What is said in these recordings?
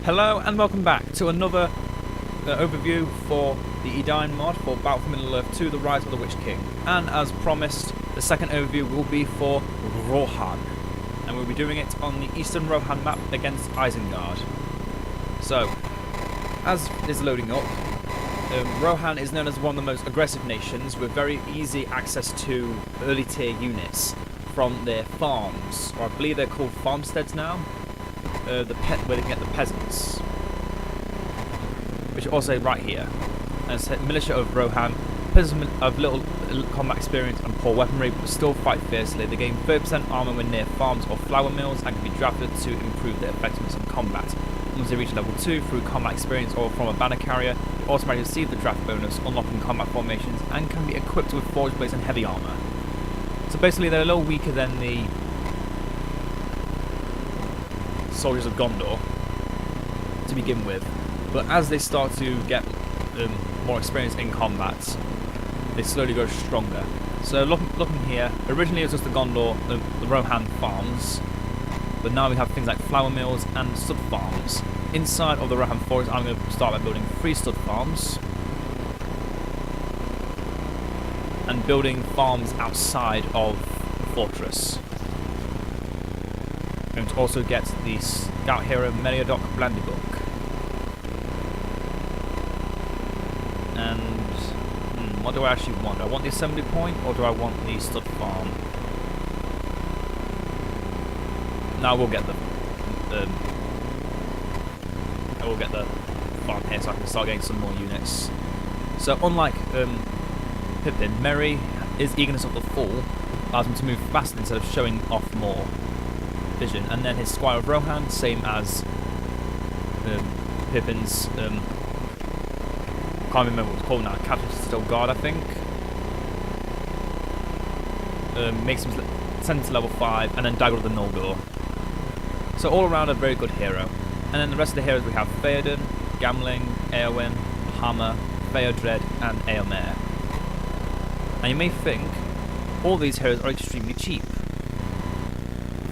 Hello and welcome back to another overview for the Edain mod for Battle for Middle-earth 2, The Rise of the Witch King. And as promised, the second overview will be for Rohan. And we'll be doing it on the Eastern Rohan map against Isengard. So, as is loading up, Rohan is known as one of the most aggressive nations with very easy access to early tier units from their farms, or I believe they're called farmsteads now. Where they can get the peasants, which are also right here. And it's militia of Rohan, peasants of little combat experience and poor weaponry, but still fight fiercely. They gain 30% armor when near farms or flour mills and can be drafted to improve their effectiveness in combat. Once they reach level 2 through combat experience or from a banner carrier, they automatically receive the draft bonus, unlocking combat formations, and can be equipped with forged blades and heavy armor. So basically they're a little weaker than the soldiers of Gondor to begin with, but as they start to get more experience in combat, they slowly grow stronger. So looking here, originally it was just the Gondor, the Rohan farms, but now we have things like flour mills and stud farms. Inside of the Rohan forest, I'm going to start by building 3 stud farms and building farms outside of the fortress. Going to also get the Scout Hero Meliadoc Blandybook. And what do I actually want? Do I want the assembly point or do I want the stud farm? Now we'll get the farm here so I can start getting some more units. So unlike Pippin, Merry is eagerness of the full allows him to move fast instead of showing off more vision, and then his Squire of Rohan, same as Pippin's, can't remember what it's called now, Captain Still Guard I think, makes him send to level 5, and then Dagger of the Noldor. So all around a very good hero. And then the rest of the heroes we have Theoden, Gamling, Eowyn, Hammer, Theodred, and Eomer. And you may think all these heroes are extremely cheap,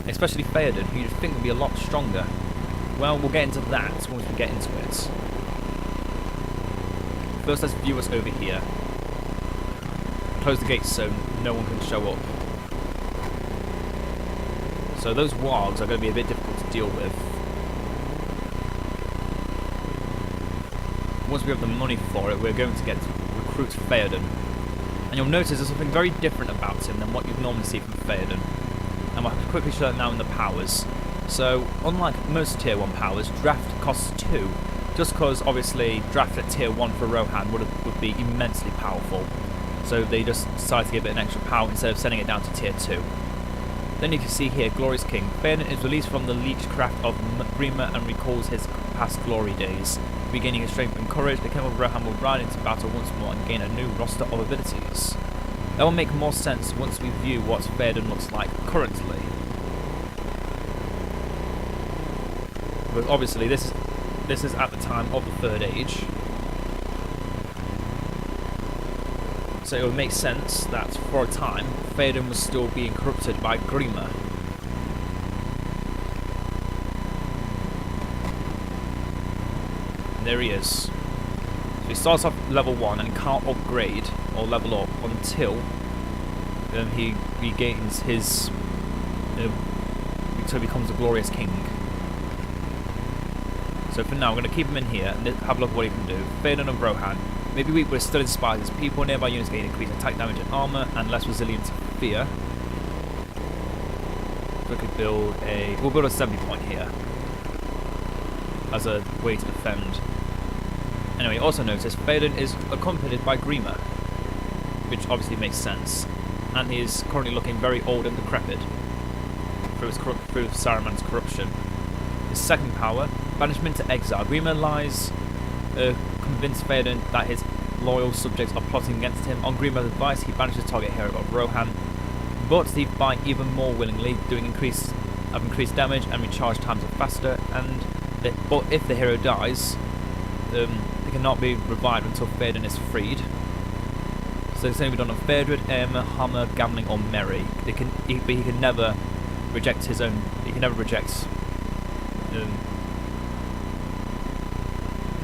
especially Theoden, who you'd think would be a lot stronger. Well, we'll get into that once we get into it. First, let's view us over here. Close the gates so no one can show up. So those wargs are going to be a bit difficult to deal with. Once we have the money for it, we're going to get to recruit Theoden. And you'll notice there's something very different about him than what you'd normally see from Theoden. And we'll quickly show it now in the powers. So, unlike most tier 1 powers, draft costs 2, just because obviously draft at tier 1 for Rohan would be immensely powerful. So they just decided to give it an extra power instead of sending it down to tier 2. Then you can see here, Glorious King. Theoden is released from the Leechcraft of Grima and recalls his past glory days. Regaining his strength and courage, the King of Rohan will ride into battle once more and gain a new roster of abilities. That will make more sense once we view what Theoden looks like currently. But obviously this is at the time of the Third Age. So it would make sense that for a time Theoden was still being corrupted by Grima. And there he is. So he starts off level 1 and can't upgrade or level up until he regains his until he becomes a Glorious King. So for now we're going to keep him in here and have a look at what he can do. Theoden of Rohan. Maybe weak but still inspires his people. Nearby units gain increased attack damage and armor and less resilient to fear. We could build we'll build a 70 point here as a way to defend. Anyway, also notice Theoden is accompanied by Grima, which obviously makes sense, and he is currently looking very old and decrepit through Saruman's corruption. His second power, Banishment to Exile. Grima lies convinced Theoden that his loyal subjects are plotting against him. On Grima's advice, he banishes target hero of Rohan, but they fight even more willingly, doing increased damage and recharge times are faster. But if the hero dies, they cannot be revived until Theoden is freed. So it's only be done on Theodred, Eomer, Hammer, Gamling, or Merry. He can never reject his own. He can never reject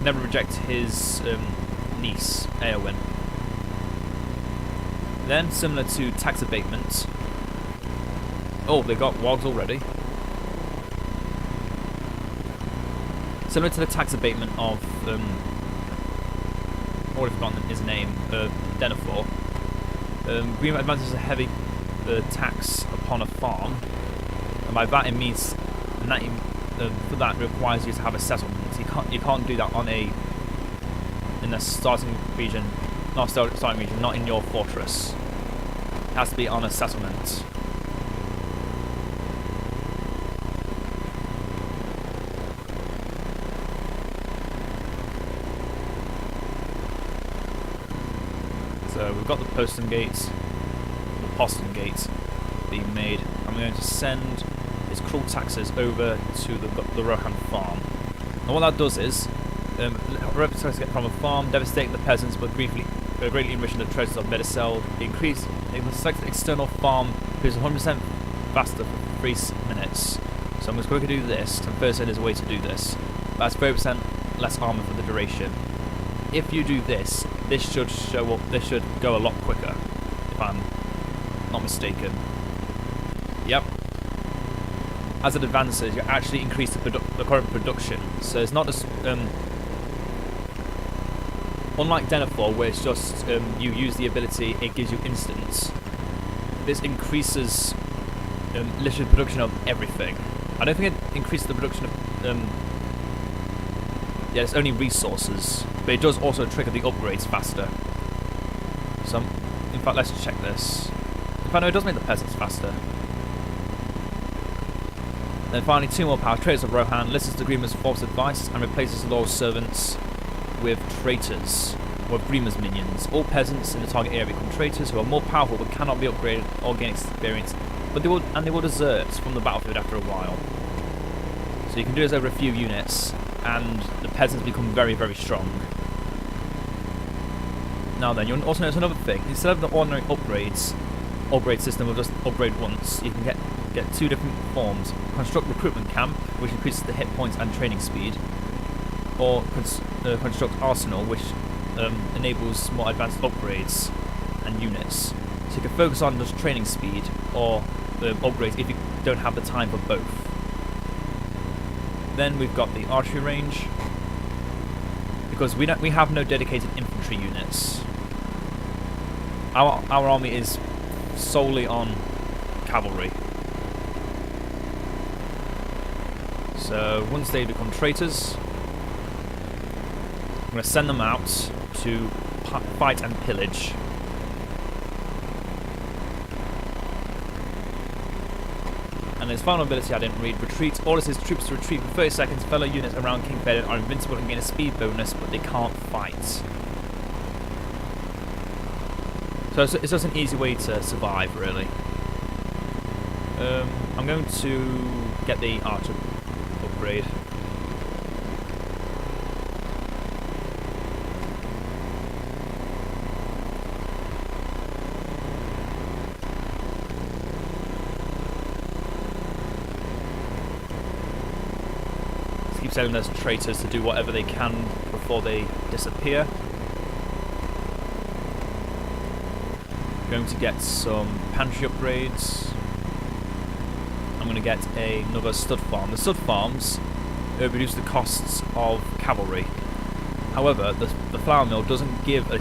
never reject his niece, Eowyn. Then, similar to tax abatement... Oh, they got wogs already. Similar to the tax abatement of... already forgotten his name, Denethor. Green advances a heavy tax upon a farm, and by that it means that for that it requires you to have a settlement. You can't do that in a starting region, not in your fortress. It has to be on a settlement. So we've got the postern gates being made. I'm going to send his cruel taxes over to the Rohan farm. And what that does is, representatives get from a farm, devastating the peasants, but greatly enriching the treasures of Medicel. The selected external farm is 100% faster for 3 minutes. So I'm just going to do this. And first, there's a way to do this. That's 30% less armor for the duration. If you do this, this should show up. This should go a lot quicker, if I'm not mistaken. Yep. As it advances, you actually increase the current production. So it's not just unlike Denethor, where it's just you use the ability, it gives you instants. This increases literally production of everything. I don't think it increases the production of yeah, it's only resources, but it does also trigger the upgrades faster. So, in fact, let's check this. In fact, no, it does make the peasants faster. Then finally, 2 more power. Traitors of Rohan listens to Grima's false advice and replaces loyal servants with traitors, or Grima's minions. All peasants in the target area become traitors who are more powerful but cannot be upgraded or gain experience, but they will desert from the battlefield after a while. So you can do this over a few units, and the peasants become very, very strong. Now then, you'll also notice another thing. Instead of the ordinary upgrade system of just upgrade once, you can get 2 different forms. Construct recruitment camp, which increases the hit points and training speed, or construct arsenal, which enables more advanced upgrades and units. So you can focus on just training speed or upgrades if you don't have the time for both. Then we've got the archery range, because we have no dedicated infantry units. Our army is solely on cavalry. So once they become traitors, I'm going to send them out to fight and pillage. And his final ability I didn't read. Retreat. Orders his troops to retreat for 30 seconds. Fellow units around King Theoden are invincible and gain a speed bonus, but they can't fight. So it's just an easy way to survive, really. I'm going to get the archer upgrade. Keep sending those traitors to do whatever they can before they disappear. Going to get some pantry upgrades. I'm going to get another stud farm. The stud farms reduce the costs of cavalry. However, the flour mill doesn't give a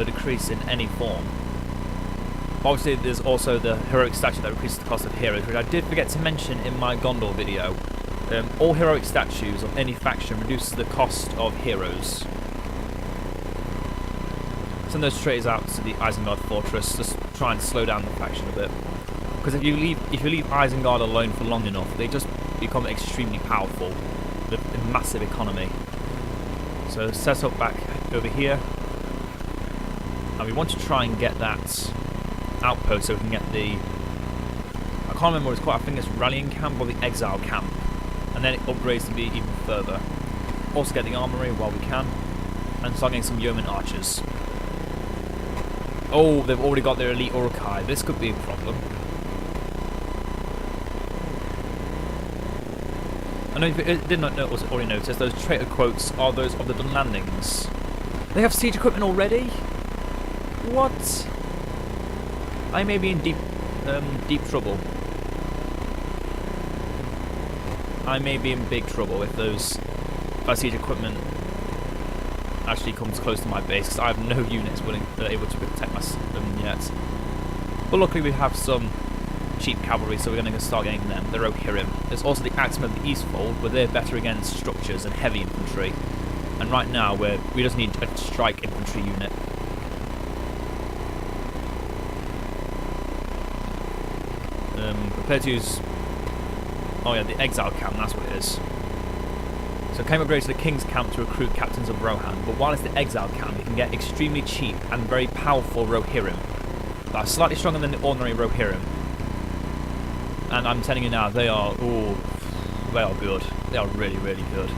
decrease in any form. Obviously, there's also the heroic statue that increases the cost of heroes, which I did forget to mention in my Gondor video. All heroic statues of any faction reduces the cost of heroes. Send those traitors out to the Isengard fortress, just try and slow down the faction a bit. Because if you leave Isengard alone for long enough, they just become extremely powerful with a massive economy. So set up back over here, and we want to try and get that outpost so we can get the, I can't remember what it's called. I think it's rallying camp or the exile camp. And then it upgrades to be even further. Also get the armory while we can, and start getting some yeoman archers. Oh, they've already got their elite Urukai. This could be a problem. know if you did not already notice, those traitor quotes are those of the done landings. They have siege equipment already? What? I may be in deep trouble. I may be in big trouble if that siege equipment actually comes close to my base, because I have no units able to protect them yet. But luckily we have some cheap cavalry, so we're going to start getting them. The Rohirrim. There's also the Axemen of the Eastfold, but they're better against structures and heavy infantry. And right now we just need a strike infantry unit. Prepare to use... Oh yeah, the exile camp, that's what it is. So came upgrade to the King's camp to recruit captains of Rohan, but while it's the exile camp, you can get extremely cheap and very powerful Rohirrim that are slightly stronger than the ordinary Rohirrim. And I'm telling you now, they are good. They are really, really good.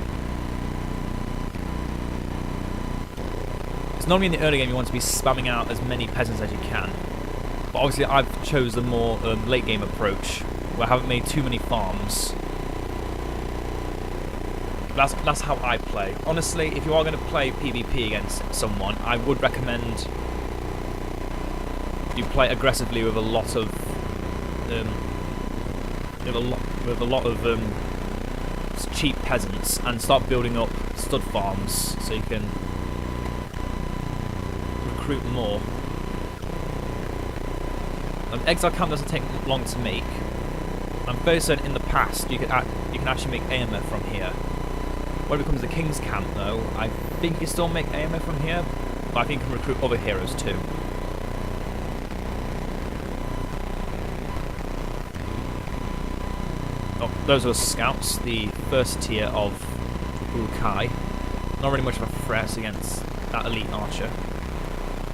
It's normally in the early game you want to be spamming out as many peasants as you can, but obviously I've chose the more late game approach, where I haven't made too many farms. That's how I play. Honestly, if you are going to play PvP against someone, I would recommend you play aggressively with a lot of cheap peasants, and start building up stud farms so you can recruit more. Exile camp doesn't take long to make. I'm fairly certain in the past you can actually make AMF from here. When it becomes the King's camp, though, I think you still make AMF from here, but I think you can recruit other heroes too. Oh, those are scouts, the first tier of Urukai. Not really much of a threat against that elite archer.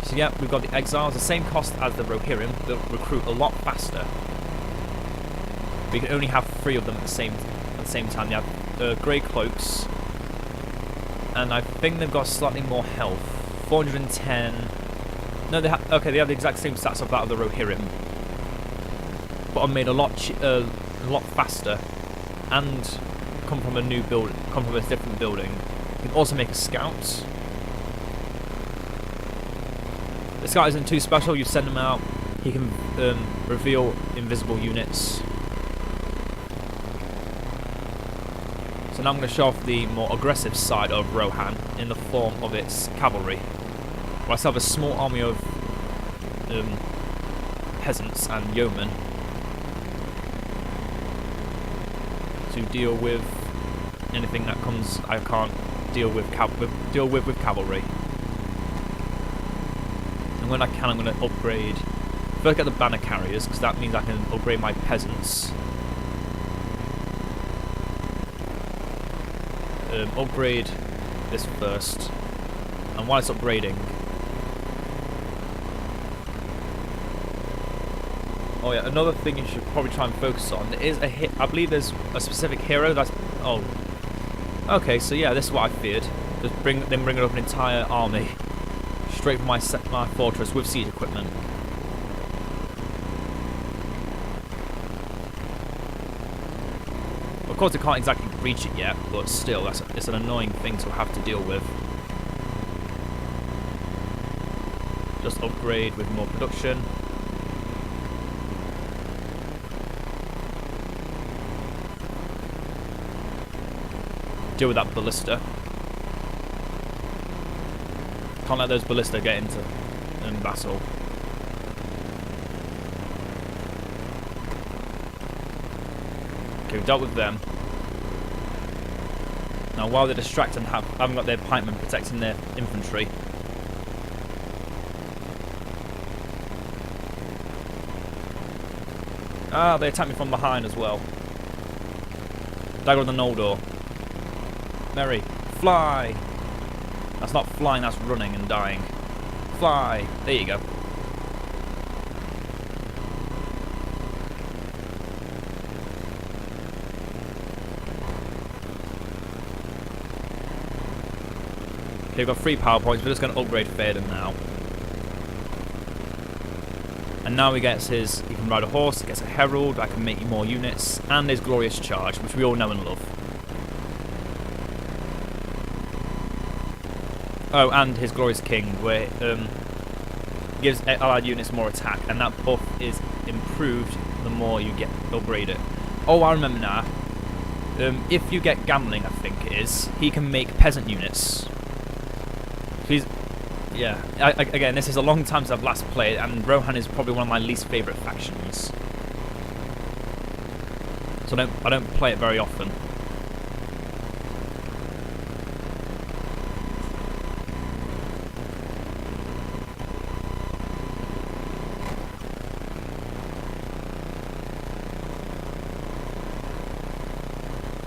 So yeah, we've got the exiles, the same cost as the Rohirrim, they'll recruit a lot faster. We can only have 3 of them at the same time. They have grey cloaks, and I think they've got slightly more health. 410. No, they have. Okay, they have the exact same stats of that of the Rohirrim, but are made a lot faster, and come from a different building. You can also make a scout. The scout isn't too special. You send him out, he can reveal invisible units. So now I'm going to show off the more aggressive side of Rohan in the form of its cavalry, where I still have a small army of peasants and yeomen to deal with anything that comes I can't deal with cavalry. And when I can, I'm going to upgrade. First get the banner carriers, because that means I can upgrade my peasants. Upgrade this first, and while it's upgrading, oh yeah, another thing you should probably try and focus on is I believe there's a specific hero that's okay, so yeah, this is what I feared. Just bring up an entire army straight from my fortress with siege equipment. Of course, they can't exactly reach it yet, but still, it's an annoying thing to have to deal with. Just upgrade with more production. Deal with that ballista. Can't let those ballista get into battle. Okay, we've dealt with them. Now, while they're distracted and haven't got their pikemen protecting their infantry, they attack me from behind as well. Dagger on the Noldor. Merry, fly! That's not flying, that's running and dying. Fly! There you go. Okay, we've got 3 power points. We're just going to upgrade Theoden now. And now he gets his... He can ride a horse, he gets a herald, that can make you more units, and his glorious charge, which we all know and love. Oh, and his Glorious King, where gives allied units more attack, and that buff is improved the more you get upgrade it. Oh, I remember now. If you get Gambling, I think it is, he can make peasant units. Please, yeah. Again, this is a long time since I've last played, and Rohan is probably one of my least favourite factions. So I don't play it very often.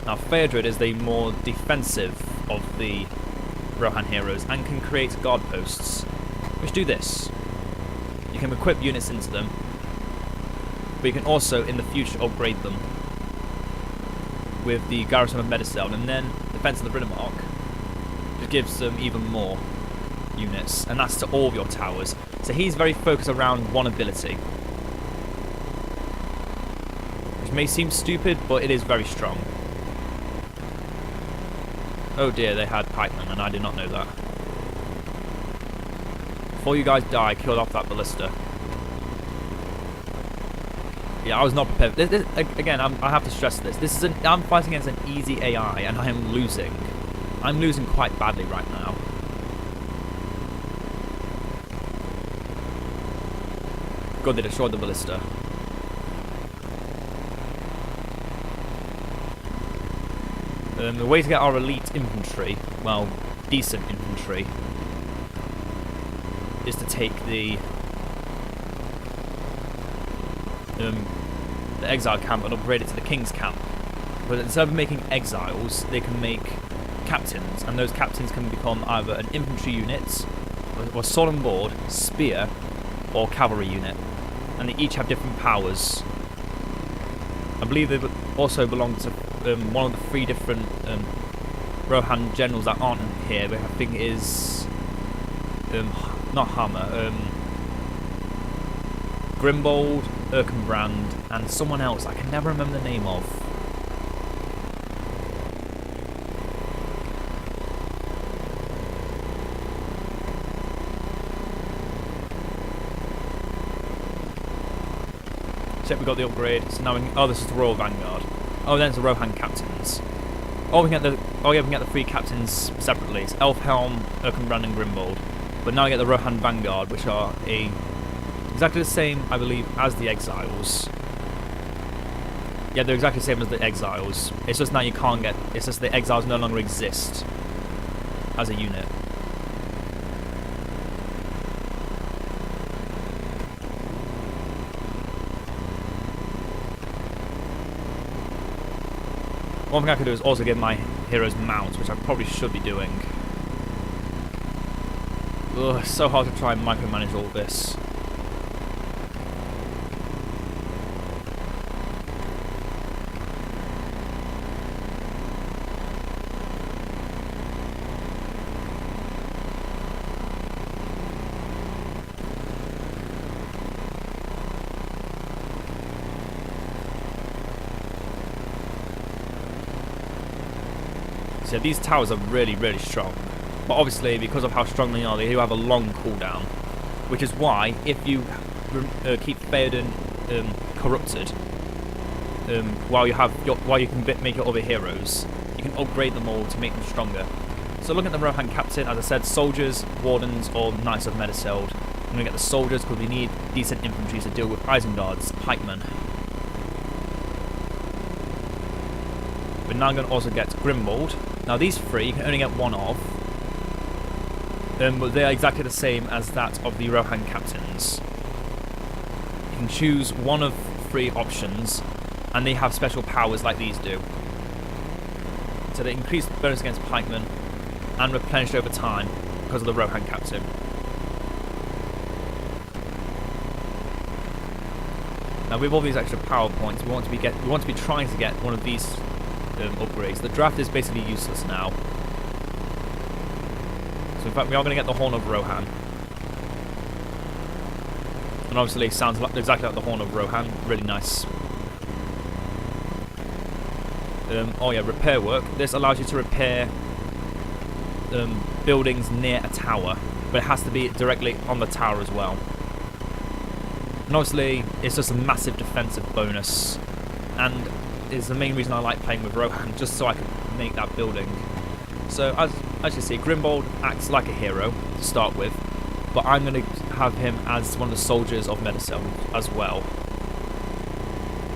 Now, Theoden is the more defensive of the Rohan heroes and can create guard posts, which do this. You can equip units into them, but you can also, in the future, upgrade them with the Garrison of Medicel, and then Defense of the Brinemark, which gives them even more units, and that's to all of your towers. So he's very focused around one ability, which may seem stupid, but it is very strong. Oh dear, they had pikemen, and I did not know that. Before you guys die, kill off that ballista. Yeah, I was not prepared. Again, I have to stress this. I'm fighting against an easy AI, and I am losing. I'm losing quite badly right now. God, they destroyed the ballista. The way to get our elite infantry, well, decent infantry, is to take the exile camp and upgrade it to the king's camp. But instead of making exiles, they can make captains, and those captains can become either an infantry unit, or sword and board, spear, or cavalry unit, and they each have different powers. I believe they also belong to one of the 3 different Rohan generals that aren't here, but I think is not Hammer, Grimbold, Erkenbrand, and someone else I can never remember the name of. Except we got the upgrade, so now we can, oh, this is the Royal Vanguard. Oh, then it's the Rohan captains. Oh, we can get the 3 captains separately. It's Elfhelm, Erkenbrand, and Grimbold. But now we get the Rohan Vanguard, which are exactly the same, I believe, as the Exiles. Yeah, they're exactly the same as the Exiles. It's just now you can't get. It's just the Exiles no longer exist as a unit. One thing I could do is also give my heroes mounts, which I probably should be doing. Ugh, it's so hard to try and micromanage all this. So these towers are really, really strong. But obviously, because of how strong they do have a long cooldown. Which is why, if you keep Theoden corrupted, while you can make your other heroes, you can upgrade them all to make them stronger. So looking at the Rohan captain, as I said, soldiers, wardens, or knights of Medicel. I'm going to get the soldiers because we need decent infantry to deal with Isenguards, pikemen. We're now going to also get Grimbold. Now these 3 you can only get one of, but they are exactly the same as that of the Rohan captains. You can choose one of 3 options, and they have special powers like these do. So they increase the bonus against pikemen, and replenish over time because of the Rohan captain. Now with all these extra power points, we want to be trying to get one of these upgrades. The draft is basically useless now. So in fact we are going to get the Horn of Rohan. And obviously it sounds exactly like the Horn of Rohan. Really nice. Oh yeah, repair work. This allows you to repair buildings near a tower, but it has to be directly on the tower as well. And obviously, it's just a massive defensive bonus, and is the main reason I like playing with Rohan, just so I can make that building. So as you see, Grimbold acts like a hero to start with, but I'm going to have him as one of the soldiers of Medicel as well.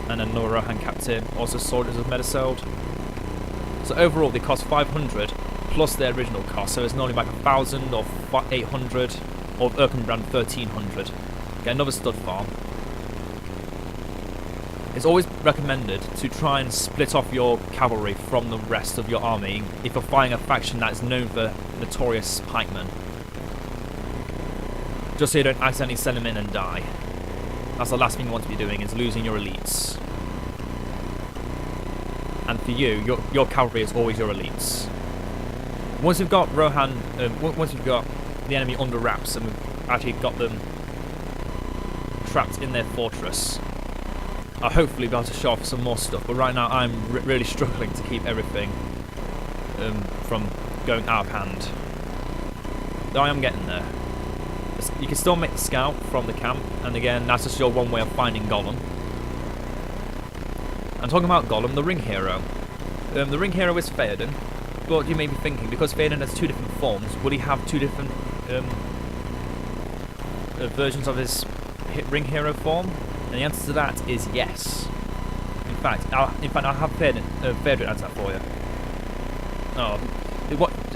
And then another Rohan captain, also soldiers of Medicel. So overall, they cost 500 plus their original cost, so it's normally like 1,000 or 800, or Erkenbrand 1,300. Get another stud farm. It's always recommended to try and split off your cavalry from the rest of your army if you're fighting a faction that is known for notorious pikemen. Just so you don't accidentally send them in and die. That's the last thing you want to be doing, is losing your elites. And for you, your cavalry is always your elites. Once you've got Rohan, once you've got the enemy under wraps and we've actually got them trapped in their fortress, I'll hopefully be able to show off some more stuff, but right now I'm really struggling to keep everything from going out of hand. Though I am getting there. You can still make the scout from the camp, and again, that's just your one way of finding Gollum. I'm talking about Gollum, the ring hero. The ring hero is Theoden, but you may be thinking, because Theoden has two different forms, will he have two different versions of his ring hero form? And the answer to that is yes. In fact, I'll have Theoden answer that for you. Oh,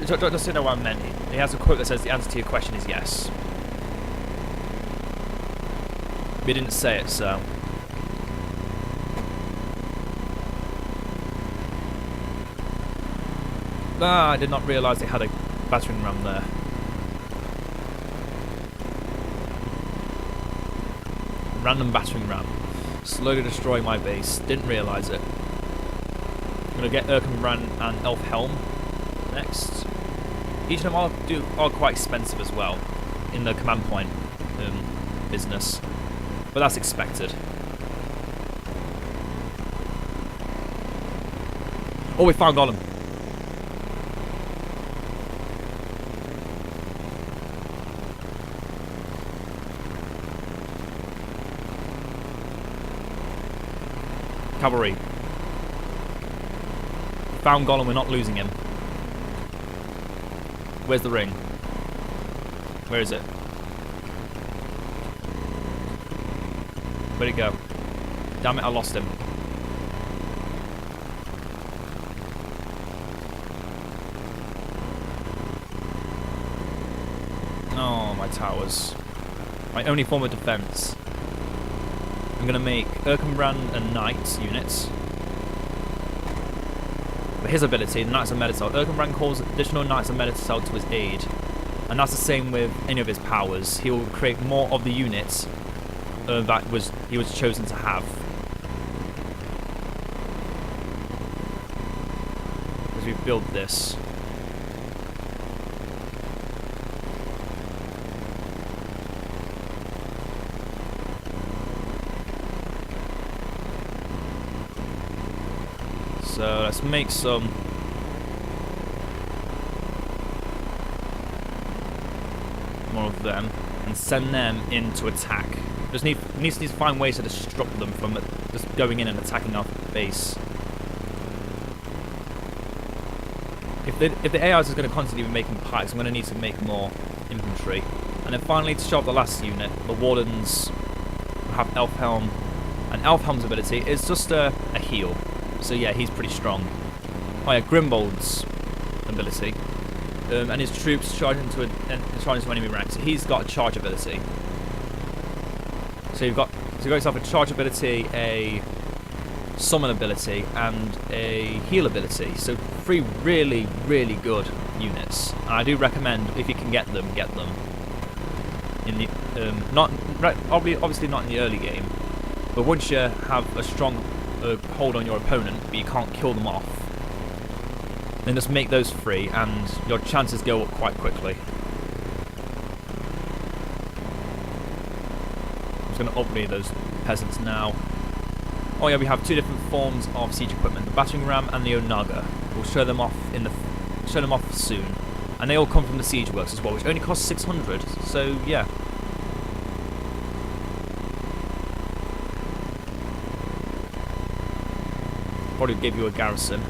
just so you know what I meant. He has a quote that says the answer to your question is yes. But he didn't say it, so. Ah, I did not realise they had a battering ram there. Random battering ram. Slowly destroy my base. Didn't realise it. I'm going to get Erkenbrand and Elfhelm next. Each of them are quite expensive as well in the command point business. But that's expected. Oh, we found Gollum. Cavalry. Found Gollum, we're not losing him. Where's the ring? Where is it? Where'd it go? Damn it, I lost him. Oh, my towers. My only form of defense. I'm going to make Erkenbrand and Knight units. But his ability, the Knights of Medicel, Erkenbrand calls additional Knights of Medicel to his aid. And that's the same with any of his powers. He will create more of the units that he was chosen to have. As we build this. So let's make some more of them and send them in to attack. Just needs to find ways to disrupt them from just going in and attacking our base. If the AI is going to constantly be making pikes, I'm going to need to make more infantry. And then finally, to show off the last unit, the Wardens have Elfhelm, and Elfhelm's ability is just a heal. So yeah, he's pretty strong. Oh yeah, Grimbold's ability, and his troops charge into enemy ranks. So he's got a charge ability. So you've got yourself a charge ability, a summon ability, and a heal ability. So 3 really, really good units. And I do recommend, if you can get them. In the obviously not in the early game, but once you have a strong hold on your opponent, but you can't kill them off, then just make those 3 and your chances go up quite quickly. I'm just going to upgrade those peasants now. Oh yeah, we have 2 different forms of siege equipment, the battering ram and the onaga. We'll show them off soon. And they all come from the siege works as well, which only cost 600. So yeah. Probably give you a garrison.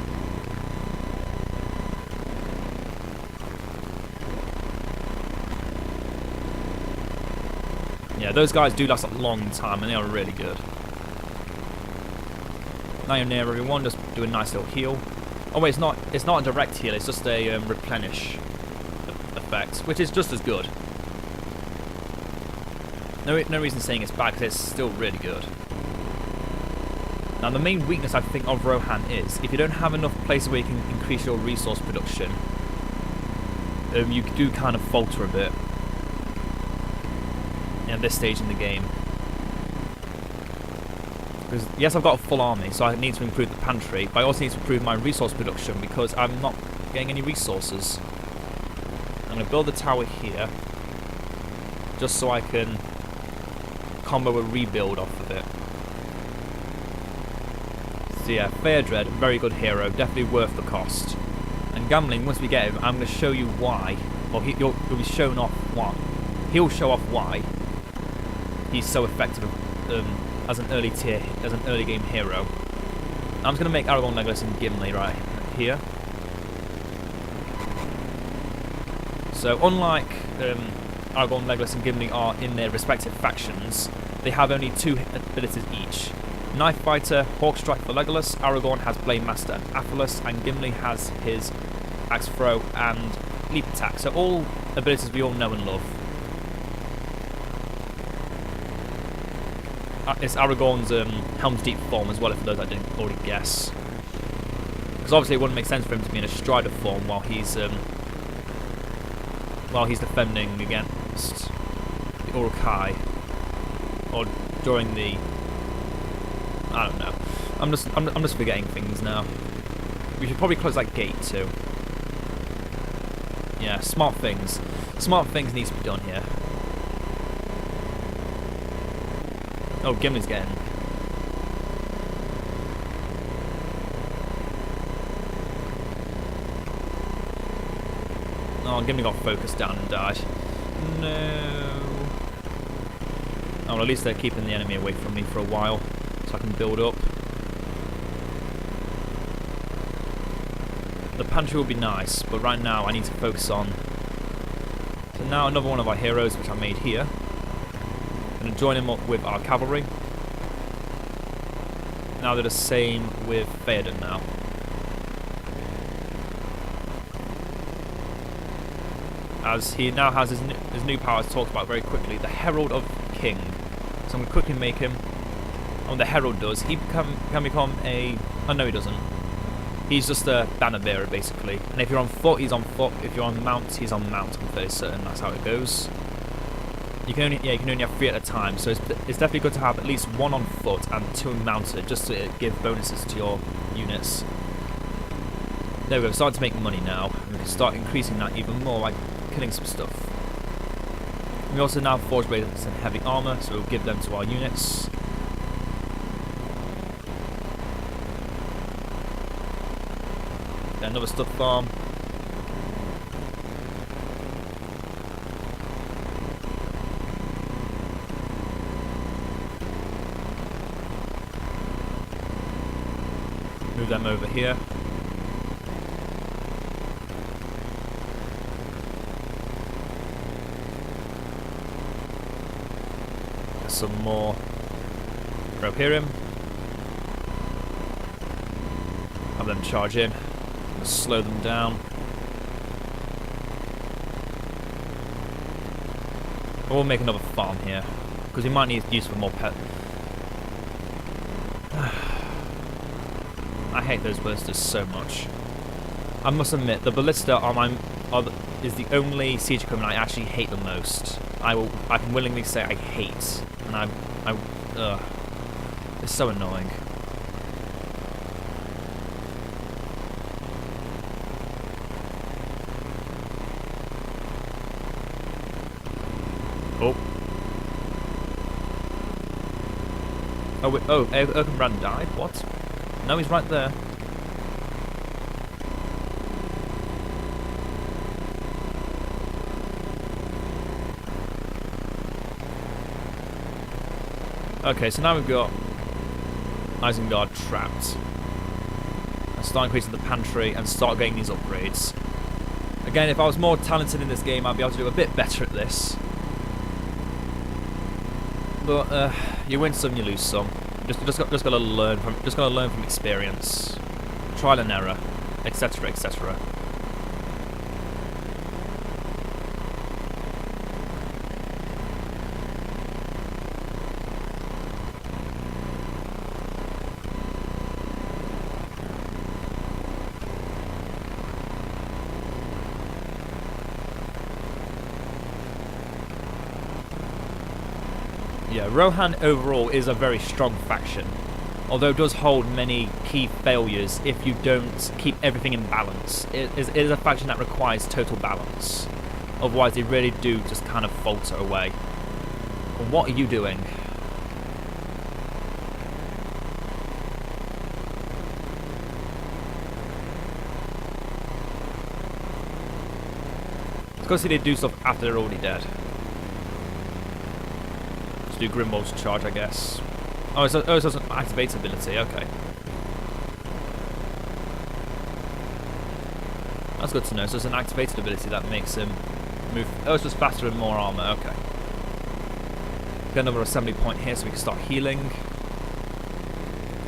Yeah, those guys do last a long time, and they are really good. Now you're near everyone, just do a nice little heal. Oh wait, it's not a direct heal, it's just a replenish effect, which is just as good. No reason saying it's bad, because it's still really good. Now the main weakness I think of Rohan is, if you don't have enough places where you can increase your resource production, you do kind of falter a bit at this stage in the game. Because yes, I've got a full army, so I need to improve the pantry, but I also need to improve my resource production because I'm not getting any resources. I'm going to build a tower here, just so I can combo a rebuild off of it. So yeah, Theoden, very good hero, definitely worth the cost. And Gambling, once we get him, I'm going to show you why, or he'll be shown off why. He'll show off why he's so effective as an early game hero. I'm just going to make Aragorn, Legolas, and Gimli right here. So unlike Aragorn, Legolas, and Gimli are in their respective factions, they have only 2 abilities each. Knife Fighter, Hawk Strike for Legolas, Aragorn has Blade Master and Athelas, and Gimli has his Axe Throw and Leap Attack. So all abilities we all know and love. It's Aragorn's Helm's Deep form as well, for those that didn't already guess. Because obviously it wouldn't make sense for him to be in a Strider form while he's defending against the Uruk-hai, or during the, I don't know. I'm just forgetting things now. We should probably close that gate too. Yeah, smart things. Smart things need to be done here. Oh, Gimli's getting. Oh, Gimli got focused down and died. No. Oh, well, at least they're keeping the enemy away from me for a while, so I can build up. The pantry will be nice, but right now I need to focus on. So now another one of our heroes, which I made here. I'm going to join him up with our cavalry. Now they're the same with Theoden now. As he now has his new powers talked about very quickly, the Herald of King. So I'm going to quickly make him. Oh, the Herald does. He can become a. Oh no, he doesn't. He's just a banner bearer basically. And if you're on foot, he's on foot. If you're on mount, he's on mount. I'm fairly certain that's how it goes. You can only have 3 at a time. So it's definitely good to have at least 1 on foot and 2 mounted, just to give bonuses to your units. There we go. We're starting to make money now. We can start increasing that even more by killing some stuff. We also now have forge blades and heavy armor, so we'll give them to our units. Then another stuff farm. Move them over here. Some more Rohirrim. Have them charge in. Slow them down. We'll make another farm here because we might need use for more pet. I hate those ballistas so much. I must admit, the ballista is the only siege equipment I actually hate the most. I can willingly say I hate, and it's so annoying. Oh. Oh, wait, oh, Erkenbrand died? What? No, he's right there. Okay, so now we've got Isengard trapped. And start increasing the pantry and start getting these upgrades. Again, if I was more talented in this game, I'd be able to do a bit better at this. But you win some, you lose some. Just gotta learn from experience, trial and error, etc., etc. Yeah, Rohan overall is a very strong faction, although it does hold many key failures if you don't keep everything in balance. It is a faction that requires total balance, otherwise they really do just kind of falter away. Well, what are you doing? It's because they do stuff after they're already dead. Do Grimwald's charge, I guess. Oh, it's an activate ability, okay. That's good to know. So it's an activated ability that makes him move. Oh, it's just faster and more armor, okay. Get another assembly point here so we can start healing.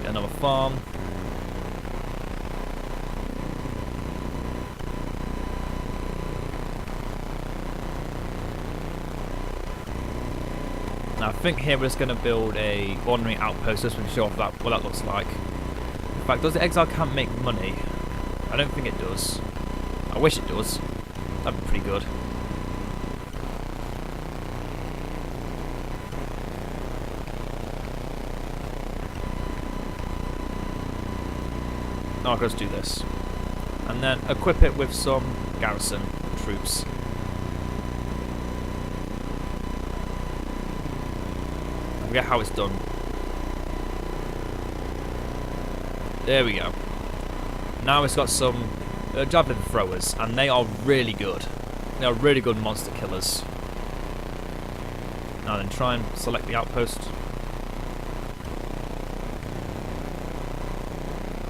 Get another farm. Now I think here we're just going to build a ordinary outpost just to show off what that looks like. In fact, does the exile camp make money? I don't think it does. I wish it does. That'd be pretty good. Oh, let's do this. And then equip it with some garrison troops. I forget how it's done. There we go. Now it's got some javelin throwers, and they are really good. They are really good monster killers. Now then, try and select the outpost.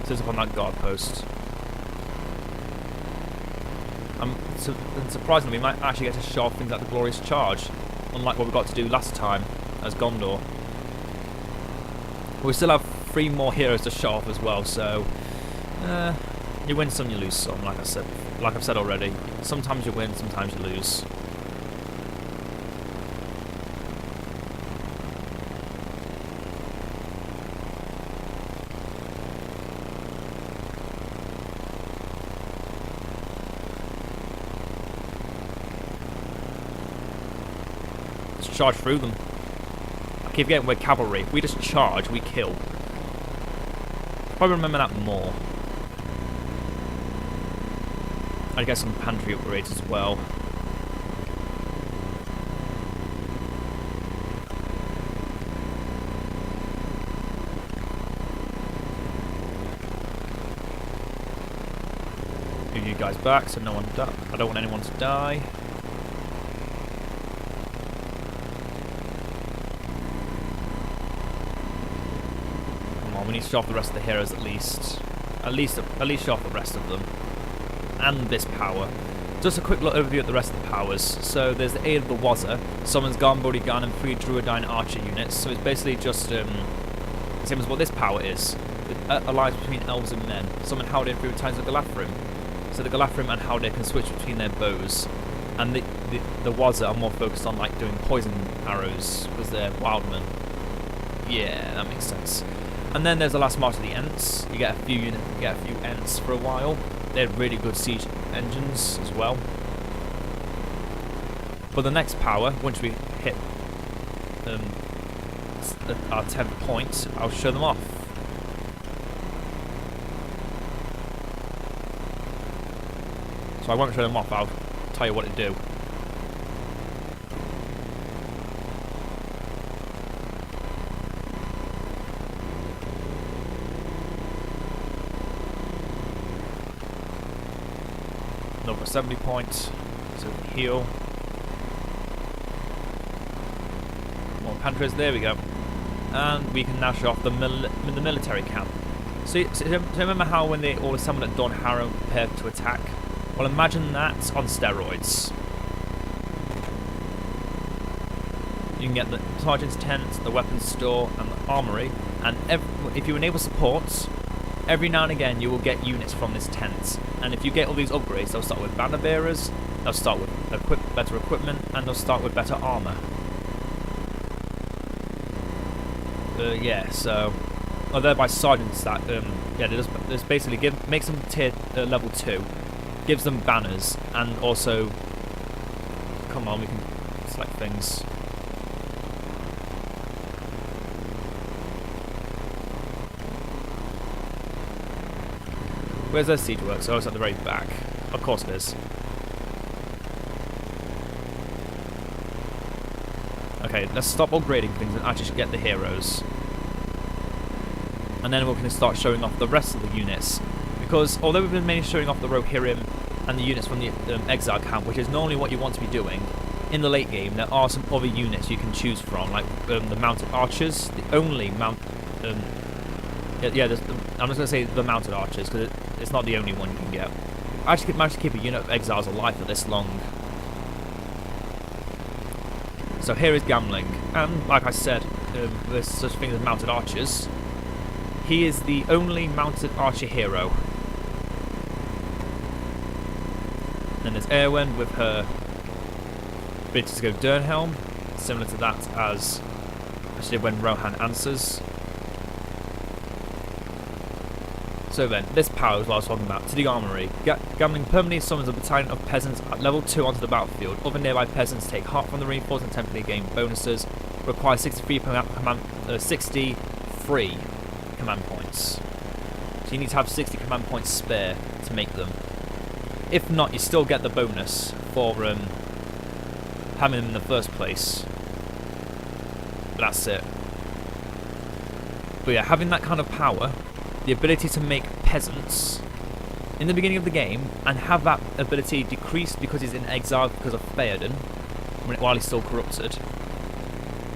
Sits up on that guard post. And surprisingly, we might actually get to show off things like the Glorious Charge, unlike what we got to do last time as Gondor. We still have 3 more heroes to show off as well, so you win some, you lose some. Like I've said already, sometimes you win, sometimes you lose. Let's charge through them. I keep forgetting we're cavalry. If we just charge, we kill. Probably remember that more. I get some pantry upgrades as well. Move you guys back so no one I don't want anyone to die. We need to show off the rest of the heroes at least. At least show off the rest of them. And this power. Just a quick look overview at the rest of the powers. So there's the Aid of the Wazza, summons Garmbody Gun and 3 Druidine Archer units. So it's basically just the same as what this power is. It allies between elves and men. Summon Haldir 3 times the Galafrim. So the Galafrim and Haldir can switch between their bows. And the Wazza are more focused on like doing poison arrows because they're wildmen. Yeah, that makes sense. And then there's the last march of the Ents. You get a few Ents for a while. They're really good siege engines as well. For the next power, once we hit our 10th point, I'll show them off. So I won't show them off, I'll tell you what to do. Another 70 points, so we can heal. More pantries, there we go. and we can now show off the military camp. So remember how when they all assembled at Dawn Harrow prepared to attack? Well, imagine that on steroids. You can get the sergeant's tent, the weapons store, and the armory, and if you enable support, every now and again you will get units from this tent. And if you get all these upgrades, they'll start with banner bearers, they'll start with better equipment, and they'll start with better armor. Yeah, so thereby sergeants that yeah, they just basically makes them tier level 2, gives them banners, and also, come on, we can select things. Where's their siege works? Oh, it's at the very back. Of course it is. Okay, let's stop upgrading things and actually get the heroes. And then we're going to start showing off the rest of the units. Because although we've been mainly showing off the Rohirrim and the units from the exile camp, which is normally what you want to be doing, in the late game there are some other units you can choose from, like the mounted archers, the only I'm just going to say the mounted archers, because it's not the only one you can get. I actually managed to keep a unit of exiles alive for this long. So here is Gamling, and like I said, there's such thing as mounted archers. He is the only mounted archer hero. Then there's Eowyn with her ability to go Durnhelm, similar to that as she did when Rohan answers. So then, this power is what I was talking about. To the armory. Gamling permanently summons a battalion of peasants at level 2 onto the battlefield. Other nearby peasants take heart from the reinforced and temporarily gain bonuses. Require 63 command points. So you need to have 60 command points spare to make them. If not, you still get the bonus for having them in the first place. But that's it. But yeah, having that kind of power, the ability to make peasants in the beginning of the game, and have that ability decreased because he's in exile because of Theoden, while he's still corrupted.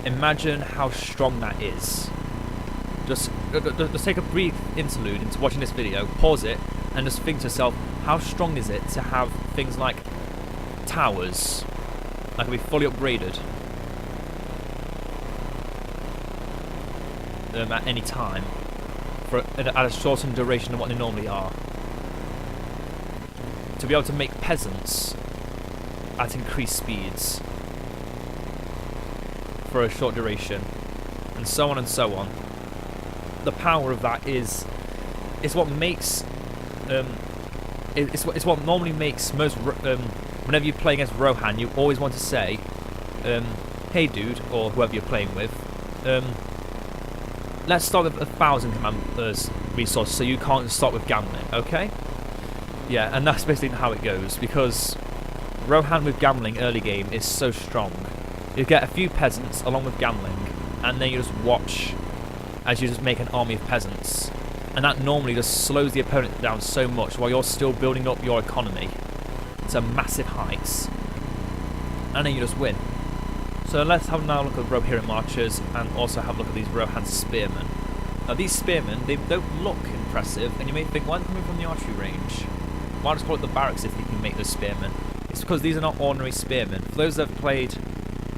Imagine how strong that is. Just take a brief interlude into watching this video, pause it, and just think to yourself, how strong is it to have things like towers that can be fully upgraded at any time, at a shortened duration than what they normally are. To be able to make peasants at increased speeds for a short duration, and so on and so on. The power of that is what makes it's what normally makes most whenever you play against Rohan, you always want to say, hey dude, or whoever you're playing with, let's start with 1,000 command resources so you can't start with Gamling, okay? Yeah, and that's basically how it goes, because Rohan with Gamling early game is so strong. You get a few peasants along with Gamling, and then you just watch as you just make an army of peasants. And that normally just slows the opponent down so much while you're still building up your economy to massive heights. And then you just win. So let's have now a look at Rohirrim archers, and also have a look at these Rohan spearmen. Now these spearmen, they don't look impressive, and you may think, why are they coming from the archery range? Why just call it the barracks if you can make those spearmen? It's because these are not ordinary spearmen. For those that have played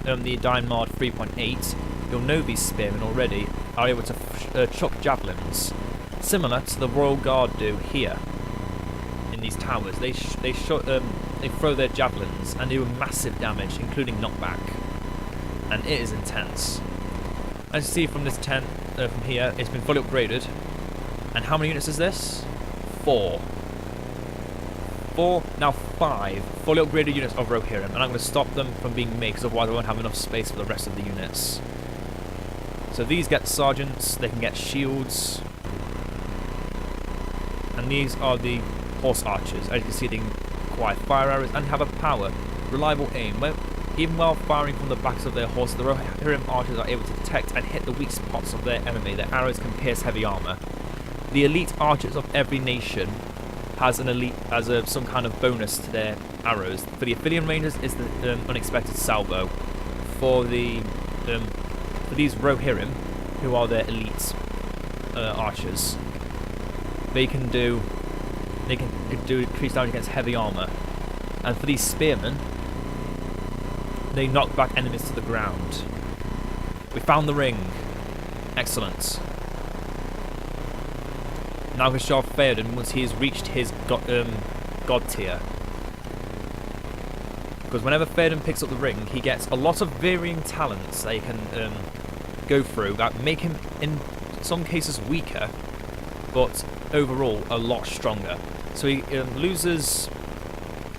the Edain mod 3.8, you'll know these spearmen already are able to chuck javelins, similar to the Royal Guard do here in these towers. They throw their javelins and do massive damage, including knockback, and it is intense. As you see from this tent, from here, it's been fully upgraded. And how many units is this? 4. Now 5 fully upgraded units of Rohirrim, and I'm going to stop them from being made, because otherwise I won't have enough space for the rest of the units. So these get sergeants, they can get shields, and these are the horse archers. As you can see, they can acquire fire arrows and have a power, reliable aim. Even while firing from the backs of their horses, the Rohirrim archers are able to detect and hit the weak spots of their enemy. Their arrows can pierce heavy armor. The elite archers of every nation has some kind of bonus to their arrows. For the Aphelion Rangers is the unexpected salvo. For these Rohirrim, who are their elite archers. They can do increased damage against heavy armor, and for these spearmen, they knock back enemies to the ground. We found the ring. Excellent. Now we show off Theoden once he has reached his god tier. Because whenever Theoden picks up the ring, he gets a lot of varying talents that he can go through that make him, in some cases, weaker, but overall a lot stronger. So he loses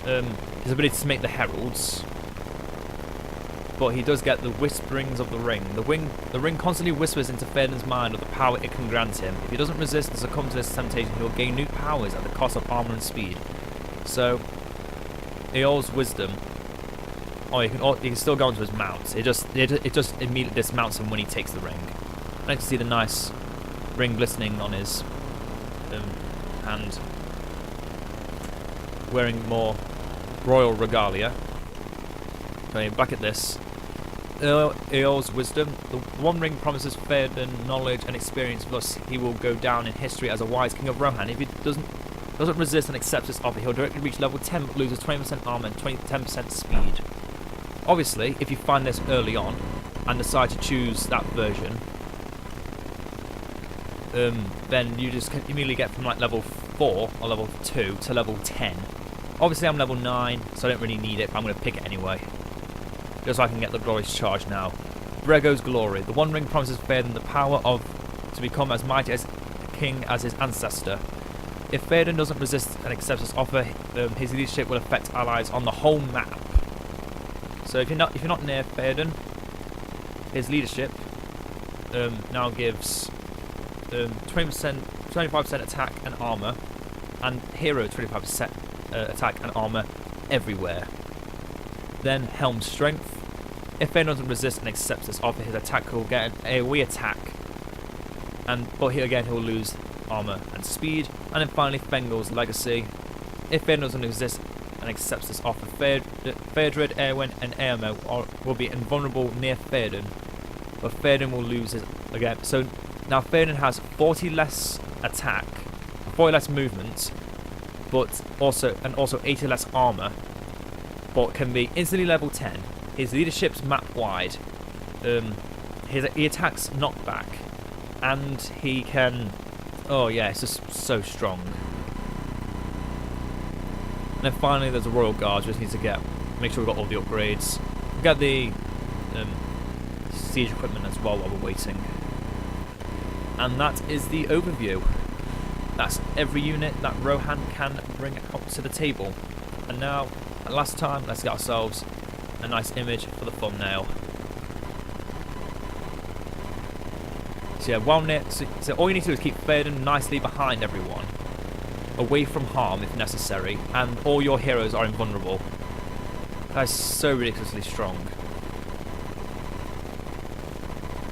his ability to make the heralds, but he does get the whisperings of the ring. The ring constantly whispers into Theoden's mind of the power it can grant him. If he doesn't resist and succumb to this temptation, he will gain new powers at the cost of armor and speed. So, Eorl's wisdom. Oh, he can still go onto his mount. It just immediately dismounts him when he takes the ring. And you can see the nice ring glistening on his hand. Wearing more royal regalia. Okay, back at this. Eorl's wisdom. The one ring promises Theoden knowledge and experience, thus he will go down in history as a wise king of Rohan. If he doesn't resist and accepts this offer, he'll directly reach level 10 but loses 20% armor and 10% speed. Obviously, if you find this early on and decide to choose that version, then you just immediately get from like level 4 or level 2 to level 10. Obviously I'm level 9, so I don't really need it, but I'm going to pick it anyway. Just so I can get the glorious charge now. Brego's glory. The One Ring promises Theoden the power to become as mighty as king as his ancestor. If Theoden doesn't resist and accepts this offer, his leadership will affect allies on the whole map. So if you're not near Theoden, his leadership now gives 25% attack and armor, and hero 25% attack and armor everywhere. Then Helm's strength. If Theoden doesn't resist and accepts this offer, his attack will get an AoE attack, but here again he'll lose armor and speed. And then finally Fengel's legacy. If Theoden doesn't resist and accepts this offer, Theodred, Eowyn and Eomer will be invulnerable near Theoden, but Theoden will lose his again. So now Theoden has 40 less attack, 40 less movement, but also 80 less armor, but can be instantly level 10. His leadership's map wide. He attacks knockback, and he can. Oh yeah, it's just so strong. And then finally, there's a Royal Guard. We just need to make sure we've got all the upgrades. We get the siege equipment as well while we're waiting. And that is the overview. That's every unit that Rohan can bring up to the table. And now, last time, let's get ourselves a nice image for the thumbnail. So yeah, so all you need to do is keep Theoden nicely behind everyone, away from harm if necessary, and all your heroes are invulnerable. That is so ridiculously strong.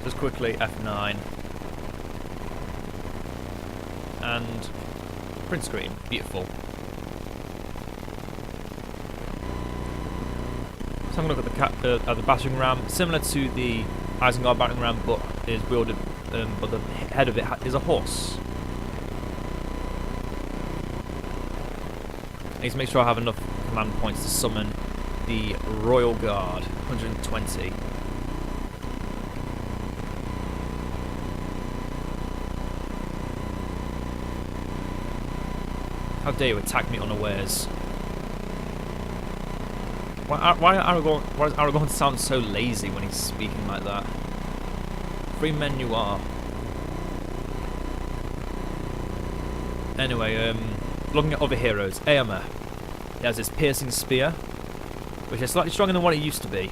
Just quickly, F9. And print screen. Beautiful. So I'm going to look at the battering ram, similar to the Isengard battering ram, but is wielded, but the head of it is a horse. I need to make sure I have enough command points to summon the Royal Guard, 120. How dare you attack me unawares? Why does Aragorn sound so lazy when he's speaking like that? 3 men you are. Anyway, looking at other heroes. Eomer. He has his piercing spear, which is slightly stronger than what it used to be.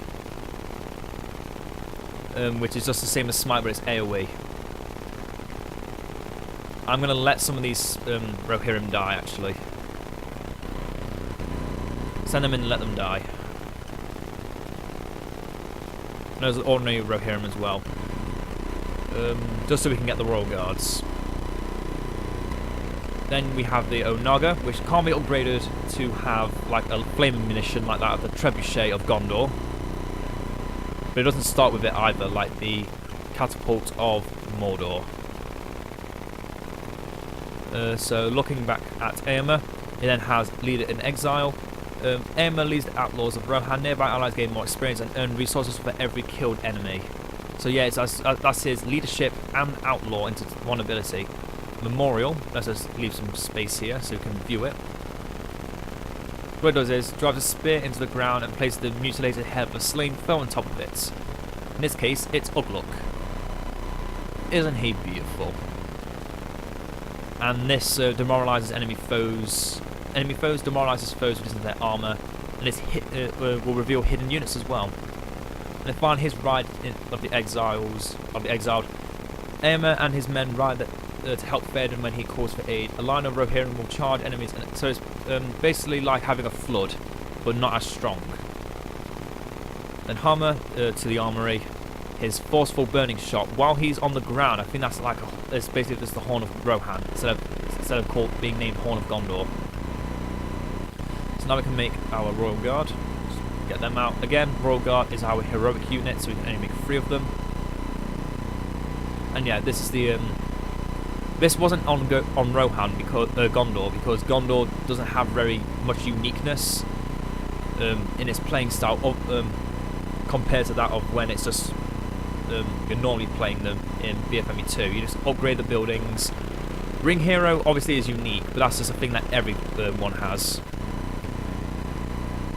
Which is just the same as Smite, but it's AoE. I'm going to let some of these Rohirrim die, actually. Send them in and let them die. And there's an ordinary Rohirrim as well. Just so we can get the Royal Guards. Then we have the Onaga, which can't be upgraded to have like a flame ammunition like that of the Trebuchet of Gondor. But it doesn't start with it either, like the catapult of Mordor. So looking back at Eomer, he then has Leader in Exile. Eomer leads the outlaws of Rohan. Nearby allies gain more experience and earn resources for every killed enemy. So yeah, that's his leadership and outlaw into one ability. Memorial, let's just leave some space here so you can view it. What it does is drives a spear into the ground and places the mutilated head of a slain foe on top of it. In this case, it's Ugluk. Isn't he beautiful? And this demoralizes enemy foes. Enemy foes demoralizes foes because of their armor, and this will reveal hidden units as well. And then finally, his ride of the exiled, Eomer and his men ride to help Theoden when he calls for aid. A line of Rohirrim will charge enemies, and so it's basically like having a flood, but not as strong. Then Hammer to the armory. His forceful burning shot while he's on the ground. I think that's like it's basically just the Horn of Rohan instead of being named Horn of Gondor. So now we can make our Royal Guard. Just get them out again. Royal Guard is our heroic unit, so we can only make 3 of them. And yeah, this is the this wasn't on Rohan because Gondor, because Gondor doesn't have very much uniqueness in its playing style compared to that of when it's just you're normally playing them in BFME 2. You just upgrade the buildings. Ring Hero obviously is unique, but that's just a thing that every one has.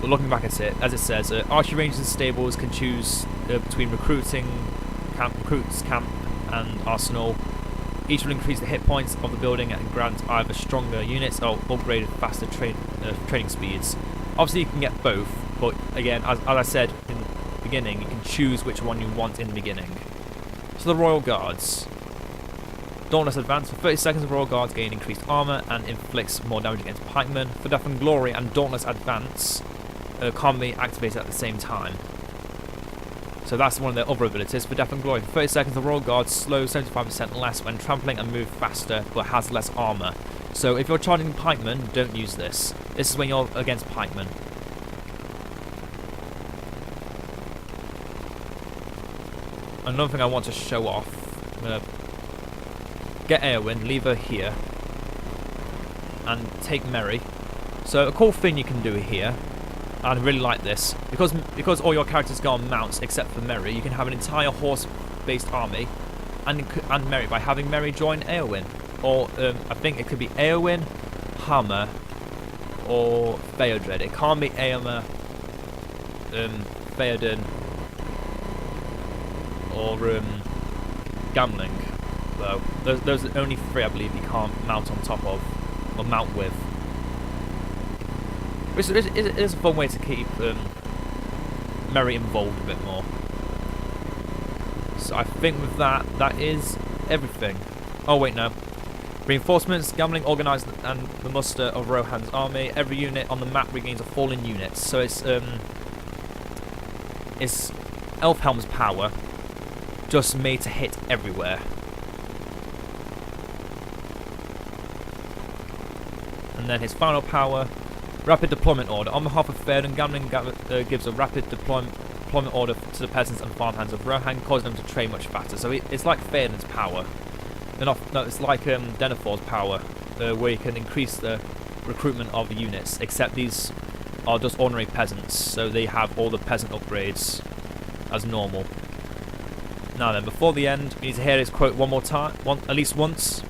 But looking back at it, as it says, archery ranges and stables can choose between recruits camp and arsenal. Each will increase the hit points of the building and grant either stronger units or upgraded faster training speeds. Obviously you can get both, but again, as I said in the beginning, you can choose which one you want in the beginning. So the Royal Guards. Dauntless Advance. For 30 seconds, the Royal Guards gain increased armor and inflicts more damage against pikemen. For Death and Glory and Dauntless Advance can't be activated at the same time. So that's one of their other abilities. For Death and Glory, for 30 seconds, the Royal Guard slows 75% less when trampling and move faster, but has less armor. So if you're charging pikemen, don't use this. This is when you're against pikemen. Another thing I want to show off. I'm going to get Eowyn, leave her here, and take Merry. So a cool thing you can do here, and I really like this, because all your characters go on mounts except for Merry, you can have an entire horse-based army, and Merry by having Merry join Eowyn. Or I think it could be Eowyn, Hammer, or Theoden. It can't be Eomer, Theoden, or Gamling. Though those are the only 3 I believe you can't mount on top of, or mount with. Which is a fun way to keep Merry involved a bit more. So I think with that is everything. Oh wait, no. Reinforcements, Gamling organised and the muster of Rohan's army. Every unit on the map regains a fallen unit. So it's Elfhelm's power, just made to hit everywhere. And then his final power, Rapid Deployment Order. On behalf of Theoden, Gamling gives a rapid deployment order to the peasants and farmhands of Rohan, causing them to train much faster. So it's like Theoden's power. No, it's like Denethor's power, where you can increase the recruitment of the units, except these are just ordinary peasants, so they have all the peasant upgrades as normal. Now then, before the end, we need to hear his quote one more time, at least once.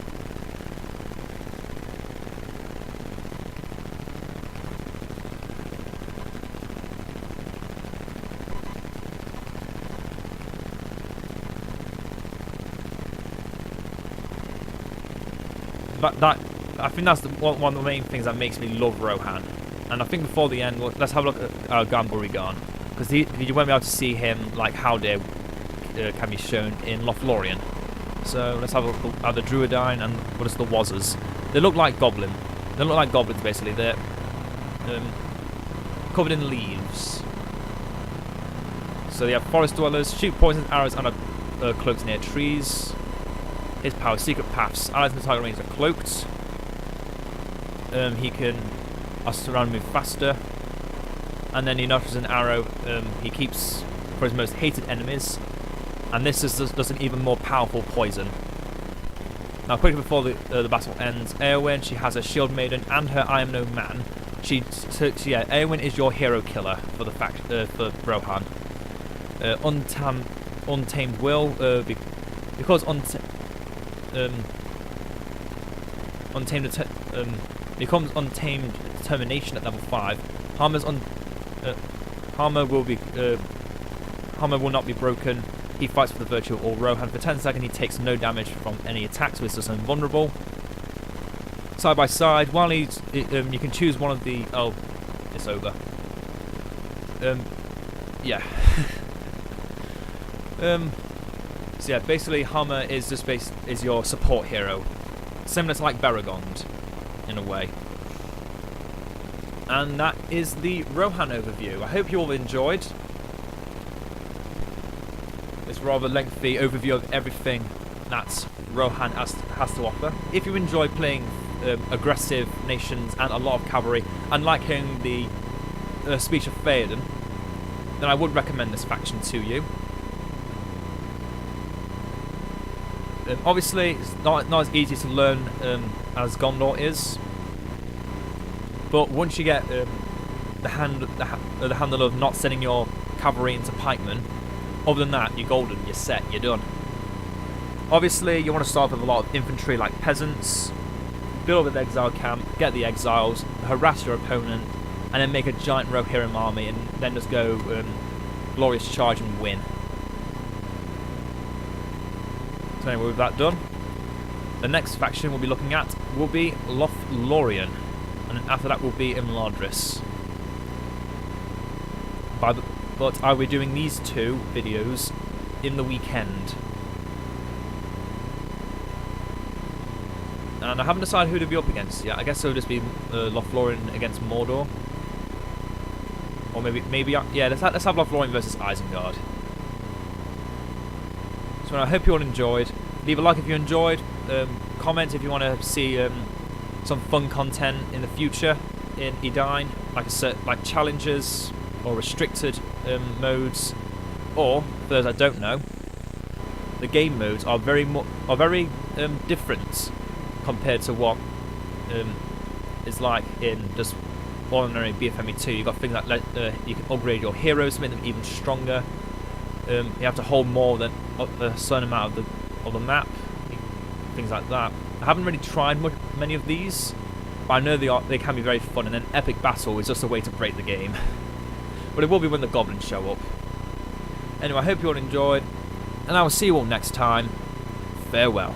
But I think that's one of the main things that makes me love Rohan. And I think before the end, let's have a look at Gamburigan, because you won't be able to see him like Haldir can be shown in Lothlorien. So let's have a look at the Druidine and what is the Wazzers. They look like goblins. They look like goblins basically. They're covered in leaves. So they have forest dwellers, shoot poisonous arrows and are cloaked near trees. His power, secret paths. Allies in the target range are cloaked. He can surround move faster. And then he notches an arrow he keeps for his most hated enemies. and this does an even more powerful poison. Now, quickly before the battle ends, Eowyn, she has a shield maiden and her I am no man. Eowyn is your hero killer for for Rohan. Untamed will because becomes untamed determination at level 5. Armor will not be broken. He fights for the virtue of all Rohan. For 10 seconds, he takes no damage from any attacks, so he's just invulnerable. Side by side, while you can choose one of the... Oh, it's over. Yeah. So yeah, basically, Hammer is is your support hero, similar to like Baragond, in a way. And that is the Rohan overview. I hope you all enjoyed this rather lengthy overview of everything that Rohan has to offer. If you enjoy playing aggressive nations and a lot of cavalry, and like hearing the speech of Theoden, then I would recommend this faction to you. Obviously, it's not as easy to learn as Gondor is, but once you get the handle of not sending your cavalry into pikemen, other than that, you're golden, you're set, you're done. Obviously, you want to start with a lot of infantry like peasants, build up an exile camp, get the exiles, harass your opponent, and then make a giant Rohirrim army, and then just go glorious charge and win. So anyway, with that done, the next faction we'll be looking at will be Lothlorien, and then after that will be Imladris. But I'll be doing these two videos in the weekend. And I haven't decided who to be up against yet. I guess it'll just be Lothlorien against Mordor. Or maybe yeah, let's have Lothlorien versus Isengard. So I hope you all enjoyed. Leave a like if you enjoyed. Comment if you want to see some fun content in the future in Edain, like challenges or restricted modes, or for those I don't know, the game modes are very different compared to what is like in just ordinary BFME 2. You've got things like you can upgrade your heroes to make them even stronger. You have to hold more than a certain amount of the map, things like that. I haven't really tried many of these, but I know they can be very fun, and then epic battle is just a way to break the game. But it will be when the goblins show up. Anyway, I hope you all enjoyed, and I will see you all next time. Farewell.